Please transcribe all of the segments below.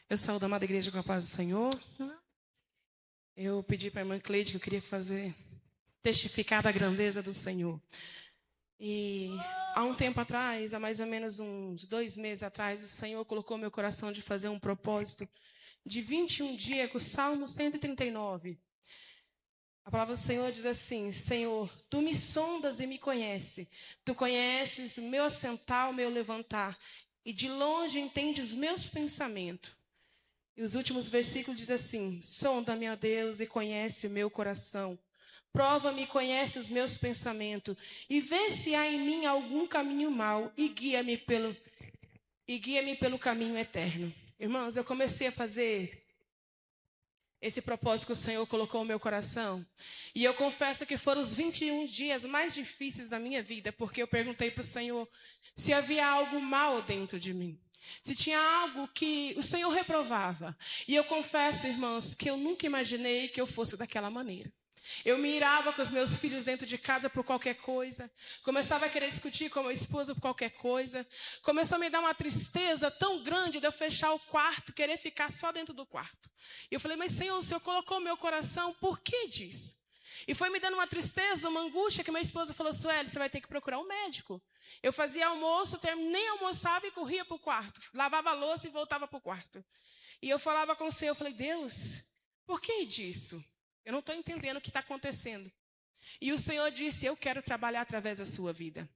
Eu saúdo a amada igreja com a paz do Senhor. Eu pedi para a irmã Cleide que eu queria testificar da grandeza do Senhor. E há um tempo atrás, há mais ou menos uns 2 meses atrás, o Senhor colocou no meu coração de fazer um propósito de 21 dias com o Salmo 139. A palavra do Senhor diz assim: Senhor, tu me sondas e me conheces. Tu conheces o meu assentar, o meu levantar. E de longe entendes os meus pensamentos. E os últimos versículos dizem assim: sonda-me, ó Deus, e conhece o meu coração. Prova-me e conhece os meus pensamentos. E vê se há em mim algum caminho mau. E guia-me pelo caminho eterno. Irmãos, eu comecei a fazer esse propósito que o Senhor colocou no meu coração. E eu confesso que foram os 21 dias mais difíceis da minha vida. Porque eu perguntei para o Senhor se havia algo mal dentro de mim. Se tinha algo que o Senhor reprovava. E eu confesso, irmãos, que eu nunca imaginei que eu fosse daquela maneira. Eu me irava com os meus filhos dentro de casa por qualquer coisa. Começava a querer discutir com meu esposo por qualquer coisa. Começou a me dar uma tristeza tão grande de eu fechar o quarto, querer ficar só dentro do quarto. E eu falei, mas Senhor, o Senhor colocou no meu coração, por que disso? E foi me dando uma tristeza, uma angústia, que meu esposo falou, Sueli, você vai ter que procurar um médico. Eu fazia almoço, nem almoçava e corria para o quarto. Lavava a louça e voltava para o quarto. E eu falava com o Senhor, eu falei, Deus, por que disso? Eu não estou entendendo o que está acontecendo. E o Senhor disse, eu quero trabalhar através da sua vida.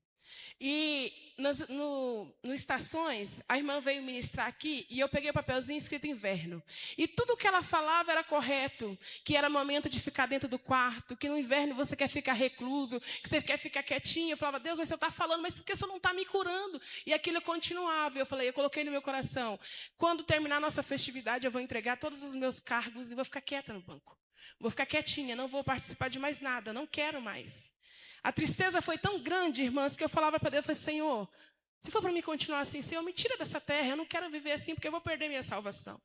E no Estações, a irmã veio ministrar aqui e eu peguei o papelzinho escrito inverno. E tudo que ela falava era correto, que era momento de ficar dentro do quarto, que no inverno você quer ficar recluso, que você quer ficar quietinho. Eu falava, Deus, mas o Senhor está falando, mas por que o Senhor não está me curando? E aquilo continuava. Eu coloquei no meu coração, quando terminar a nossa festividade, eu vou entregar todos os meus cargos e vou ficar quieta no banco. Vou ficar quietinha, não vou participar de mais nada, não quero mais. A tristeza foi tão grande, irmãs, que eu falava para Deus, eu falei, Senhor, se for para mim continuar assim, Senhor, me tira dessa terra, eu não quero viver assim, porque eu vou perder minha salvação.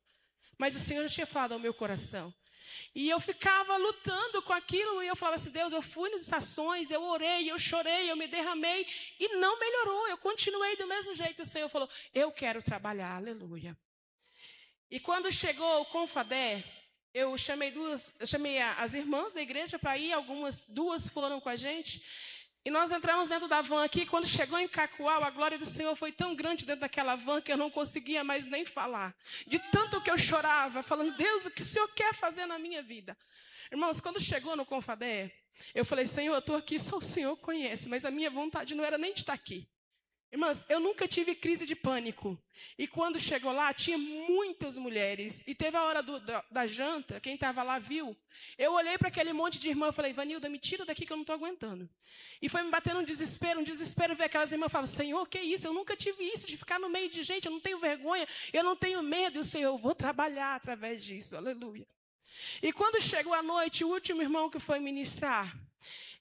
Mas o Senhor já tinha falado ao meu coração. E eu ficava lutando com aquilo, e eu falava assim, Deus, eu fui nas estações, eu orei, eu chorei, eu me derramei, e não melhorou, eu continuei do mesmo jeito. O Senhor falou, eu quero trabalhar, aleluia. E quando chegou o Confadé, eu chamei as irmãs da igreja para ir, duas foram com a gente. E nós entramos dentro da van aqui. Quando chegou em Cacoal, a glória do Senhor foi tão grande dentro daquela van que eu não conseguia mais nem falar. De tanto que eu chorava, falando, Deus, o que o Senhor quer fazer na minha vida? Irmãos, quando chegou no Confadé, eu falei, Senhor, eu estou aqui, só o Senhor conhece, mas a minha vontade não era nem de estar aqui. Irmãs, eu nunca tive crise de pânico. E quando chegou lá, tinha muitas mulheres. E teve a hora da janta, quem estava lá viu. Eu olhei para aquele monte de irmã e falei, Vanilda, me tira daqui que eu não estou aguentando. E foi me batendo um desespero ver aquelas irmãs. Eu falava, Senhor, que isso? Eu nunca tive isso de ficar no meio de gente. Eu não tenho vergonha, eu não tenho medo. E o Senhor, eu vou trabalhar através disso. Aleluia. E quando chegou a noite, o último irmão que foi ministrar,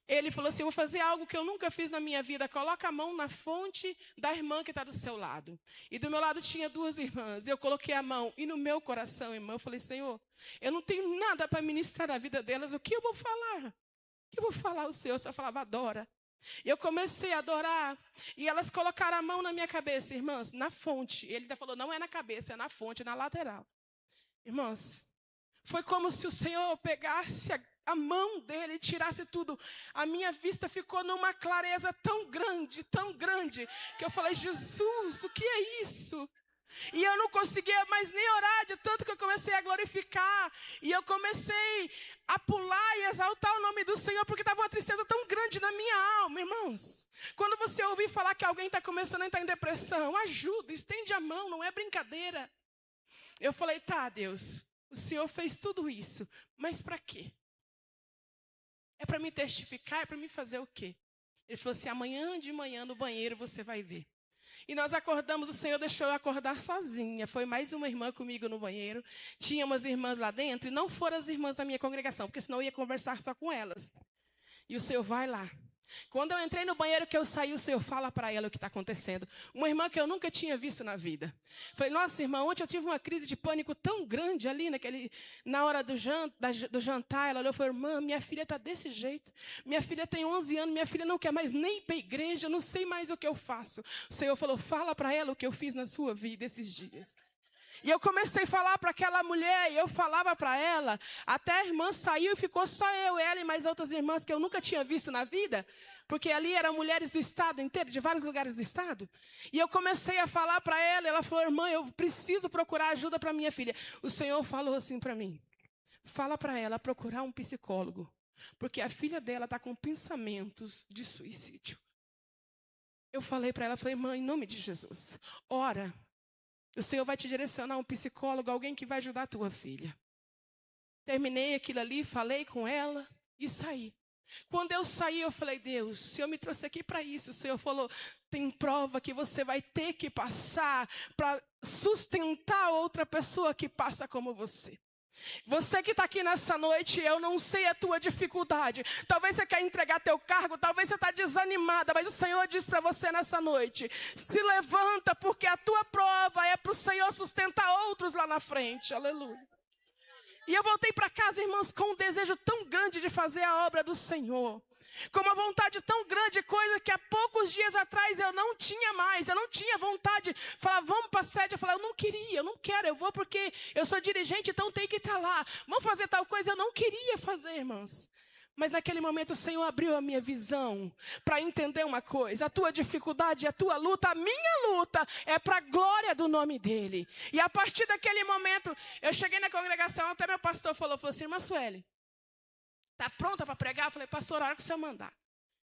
ele falou assim, eu vou fazer algo que eu nunca fiz na minha vida. Coloca a mão na fonte da irmã que está do seu lado. E do meu lado tinha 2 irmãs. Eu coloquei a mão e no meu coração, irmã, eu falei, Senhor, eu não tenho nada para ministrar a vida delas. O que eu vou falar? O que eu vou falar? O Senhor só falava, adora. E eu comecei a adorar. E elas colocaram a mão na minha cabeça, irmãs, na fonte. Ele ainda falou, não é na cabeça, é na fonte, na lateral. Irmãs, foi como se o Senhor pegasse a mão dele e tirasse tudo. A minha vista ficou numa clareza tão grande, que eu falei, Jesus, o que é isso? E eu não conseguia mais nem orar, de tanto que eu comecei a glorificar. E eu comecei a pular e exaltar o nome do Senhor, porque estava uma tristeza tão grande na minha alma, irmãos. Quando você ouvir falar que alguém está começando a entrar em depressão, ajuda, estende a mão, não é brincadeira. Eu falei, tá, Deus, o Senhor fez tudo isso, mas para quê? É para me testificar, é para me fazer o quê? Ele falou assim, amanhã de manhã no banheiro você vai ver. E nós acordamos, o Senhor deixou eu acordar sozinha. Foi mais uma irmã comigo no banheiro. Tinha umas irmãs lá dentro, e não foram as irmãs da minha congregação, porque senão eu ia conversar só com elas. E o Senhor vai lá. Quando eu entrei no banheiro que eu saí, o Senhor fala para ela o que está acontecendo. Uma irmã que eu nunca tinha visto na vida. Falei, nossa irmã, ontem eu tive uma crise de pânico tão grande ali, na hora do jantar. Ela olhou e falou, irmã, minha filha está desse jeito. Minha filha tem 11 anos, minha filha não quer mais nem ir para a igreja, eu não sei mais o que eu faço. O Senhor falou, fala para ela o que eu fiz na sua vida esses dias. E eu comecei a falar para aquela mulher, e eu falava para ela, até a irmã saiu e ficou só eu, ela e mais outras irmãs que eu nunca tinha visto na vida, porque ali eram mulheres do estado inteiro, de vários lugares do estado. E eu comecei a falar para ela, ela falou, irmã, eu preciso procurar ajuda para minha filha. O Senhor falou assim para mim, fala para ela procurar um psicólogo, porque a filha dela está com pensamentos de suicídio. Eu falei para ela, falei, mãe, em nome de Jesus, ora, o Senhor vai te direcionar um psicólogo, alguém que vai ajudar a tua filha. Terminei aquilo ali, falei com ela e saí. Quando eu saí, eu falei, Deus, o Senhor me trouxe aqui para isso. O Senhor falou, tem prova que você vai ter que passar para sustentar outra pessoa que passa como você. Você que está aqui nessa noite, eu não sei a tua dificuldade. Talvez você quer entregar teu cargo, talvez você está desanimada, mas o Senhor diz para você nessa noite, se levanta, porque a tua prova é para o Senhor sustentar outros lá na frente. Aleluia. E eu voltei para casa, irmãos, com um desejo tão grande de fazer a obra do Senhor. Com uma vontade tão grande, coisa que há poucos dias atrás eu não tinha mais. Eu não tinha vontade de falar, vamos para a sede. Eu falava, eu não queria, eu não quero, eu vou porque eu sou dirigente, então tem que estar lá. Vamos fazer tal coisa, eu não queria fazer, irmãos. Mas naquele momento o Senhor abriu a minha visão para entender uma coisa. A tua dificuldade, a tua luta, a minha luta é para a glória do nome dEle. E a partir daquele momento, eu cheguei na congregação, até meu pastor falou assim, irmã Sueli, está pronta para pregar? Eu falei, pastor, a hora que o senhor mandar.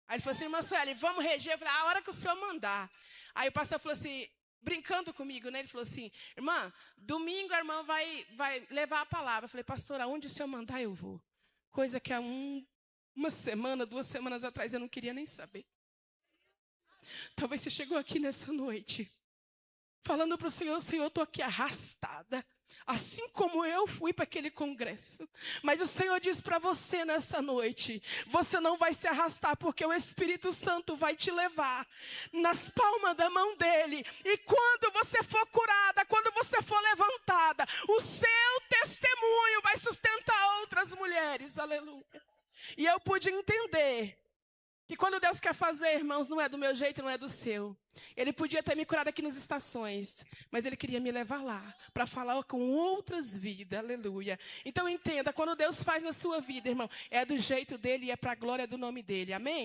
Aí ele falou assim, irmã Sueli, vamos reger? Eu falei, a hora que o senhor mandar. Aí o pastor falou assim, brincando comigo, né? Ele falou assim, irmã, domingo a irmã vai levar a palavra. Eu falei, pastor, aonde o senhor mandar eu vou. Coisa que há uma semana, 2 semanas atrás eu não queria nem saber. Talvez você chegou aqui nessa noite, falando para o Senhor, Senhor, eu estou aqui arrastada. Assim como eu fui para aquele congresso. Mas o Senhor diz para você nessa noite, você não vai se arrastar, porque o Espírito Santo vai te levar nas palmas da mão dEle. E quando você for curada, quando você for levantada, o seu testemunho vai sustentar outras mulheres. Aleluia. E eu pude entender que quando Deus quer fazer, irmãos, não é do meu jeito, não é do seu. Ele podia ter me curado aqui nas estações, mas Ele queria me levar lá, para falar com outras vidas, aleluia. Então entenda, quando Deus faz na sua vida, irmão, é do jeito dEle e é para a glória do nome dEle, amém?